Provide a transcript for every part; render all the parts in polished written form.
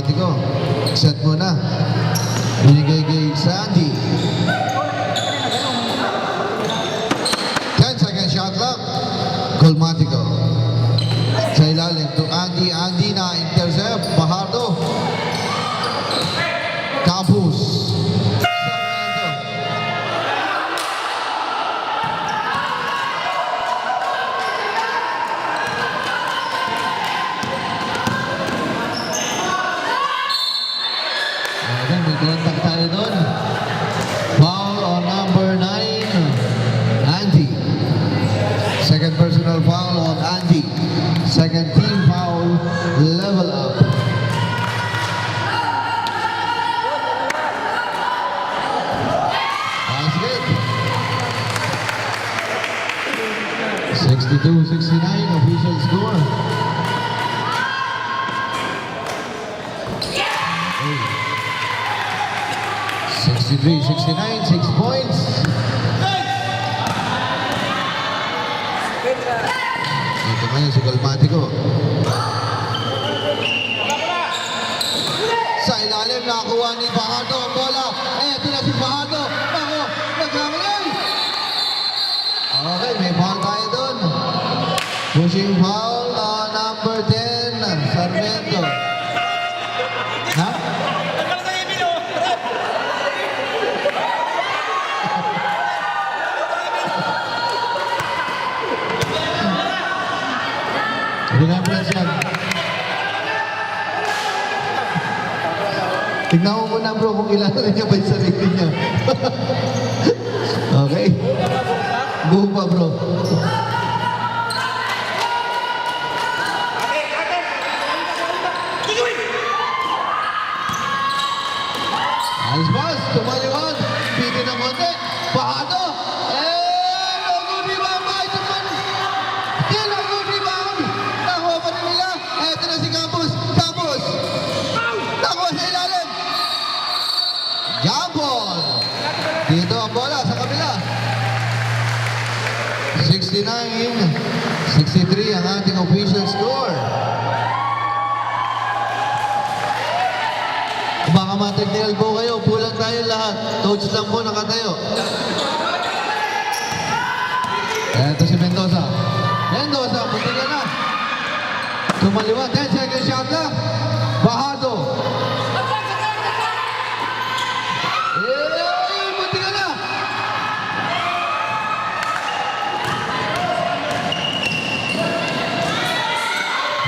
Gulmatico. Set muna. Binigay kay Sandy. 10-second shot clock. Gulmatico. Sa ilalim to Andy. Andy na intercept. Bahardo. Campus. Sarmiento. Ayan, may kontak tayo doon. Foul on number 9. Andy. Second personal foul on Andy. Second team foul. Level up. That's good. 62-69 official score. 63-69, 6 points. Ito ngayon si Gulmatico. Sa ilalim nakakuha ni Bahardo ang bola. Ito na si Bahardo. Ako, nagkamali. Okay, may foul tayo doon. Pushing foul number 10, Sarmiento. Ha? Remembrance yan. Tignan mo muna bro kung kilala niya ba yung sarili niya. Okay? Go pa bro. Ayos boss, tumaliwan. Bigyan ng konti. Bahardo. No good rebound by Tuman. Still no good rebound. Nakuha pa rin nila. Eto na si Campus. Campus. Nakuha sa ilalim. Jump ball. Dito ang bola sa kabila. 69-63 ang ating official score. Baka matagnial po kayo, pulang tayo lahat. Coach lang po nakatayo. Eto si Mendoza. Mendoza, puti ka na. Tumaliwa, 10-second shot lang. Bahardo. Puti ka na.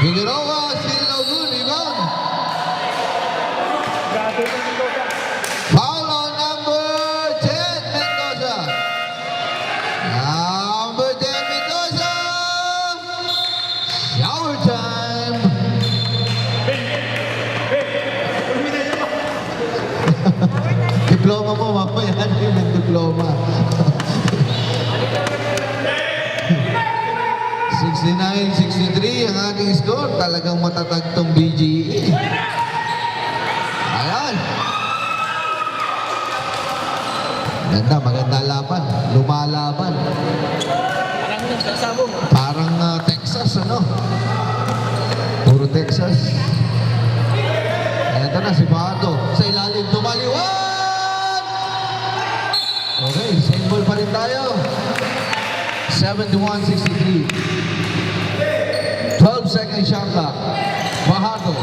Figueroa, still no good, rebound. Foul on number 10, Mendoza. Number 10, Mendoza. Shower time. Diploma mo, mamaya yung diploma. 69-63 ang ating score. Talagang matatag tong BGE. Ayan. Ganda, maganda laban. Lumalaban. Parang Texas, ano? Puro Texas. Ito na si Bahardo. Sa ilalim, tumaliwan! Okay, same ball pa rin tayo. 71-63. 12-second shot clock. Bahardo.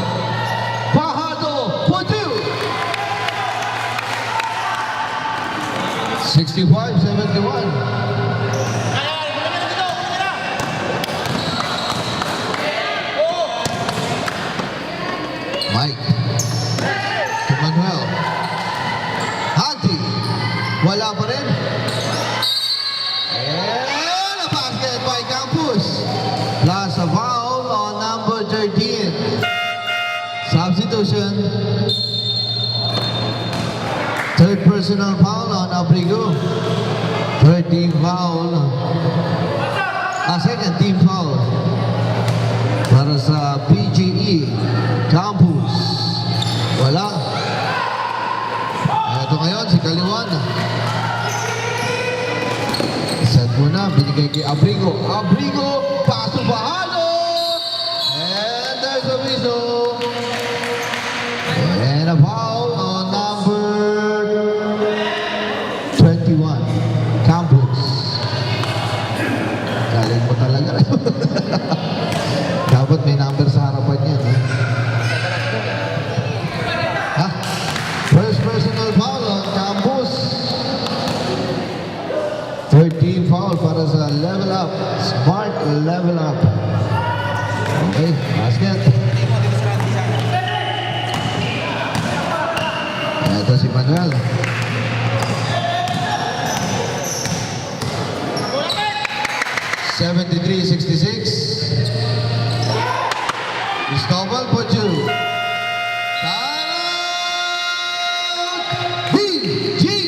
Bahardo for 2. 65-71. Mike. To Manuel. Hati. Wala pa rin. And a basket by Campus. Plus a foul on number 13. Substitution. Third personal foul on Abrigo. Third team foul. Second team foul. Para sa PGE. Campus. Wala. Ito ngayon si Kaliwan. Set muna. Binigay kay Abrigo. Abrigo. Paso Bahardo. And there's a whistle. foul para sa level up. Smart level up. Okay, basket. Ito si Manuel. (73-66). Cristobal Poju. Timeout! BGE!